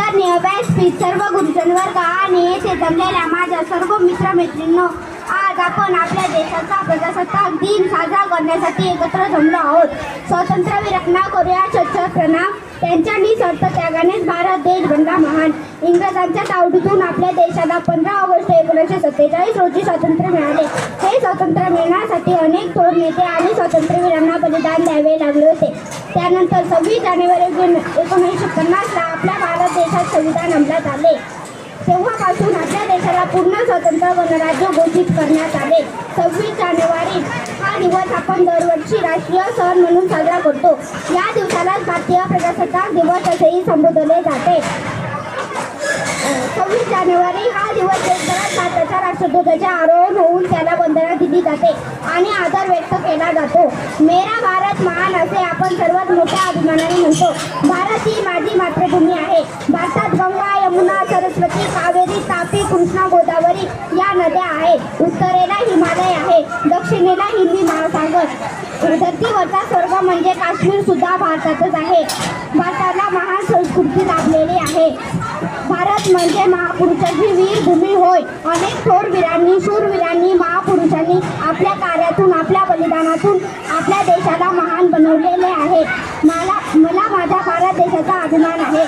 आदरणीय व्यासपीठ, सर्व गुरुजन वर्ग आणि येथे जमलेल्या माझ्या सर्व मित्रमैत्रिणींनो, आज आपण आपल्या देशाचा प्रजासत्ताक दिन साजरा करण्यासाठी एकत्र जमलो आहोत. स्वातंत्र्यवीरांना करूया शतशत प्रणाम. त्यांच्या निस्वार्थ त्यागानेच भारत देश बनला महान. इंग्रजांच्या तावडीतून आपल्या देशाला 15 ऑगस्ट 1947 रोजी स्वातंत्र्य मिळाले. हे स्वातंत्र्य मिळण्यासाठी अनेक थोर नेते आणि स्वातंत्र्यवीरांना बलिदान द्यावे लागले होते. त्यानंतर 26 जानेवारी 1950ला आपल्या भारत देशात संविधान अंमलात आले. तेव्हापासून आपल्या देशाला पूर्ण स्वतंत्र गणराज्य घोषित करण्यात आले. 26 जानेवारी हा दिवस आपण दरवर्षी राष्ट्रीय सण म्हणून साजरा करतो. या दिवसालाच भारतीय प्रजासत्ताक दिवस असेही संबोधले जाते. 26 जानेवारी हा दिवस देशभरात भारताच्या राष्ट्रध्वजाचे आरोहण होऊन त्याला वंदना दिली जाते आणि आदर व्यक्त केला जातो. मेरा भारत महान असे आपण सर्वात मोठ्या अभिमानाने म्हणतो. भारत ही माझी मातृभूमी आहे. भारतात गंगा, यमुना, सरस्वती, कावेरी, तापी, कृष्णा, गोदावरी या नद्या आहेत. उत्तरेला हिमालय आहे, दक्षिणेला हिंदी महासागर. धरतीवरचा स्वर्ग म्हणजे काश्मीर सुद्धा भारतातच आहे. भारताला महान संस्कृती लाभलेली आहे. भारत म्हणजे महापुरुषांची वीर भूमी होय. अनेक थोर वीरांनी, शूरवीरांनी, महापुरुषांनी आपल्या कार्यातून, आपल्या बलिदानातून आपल्या देशाला महान बनवलेले आहे. मला माझ्या भारत देशाचा अभिमान आहे.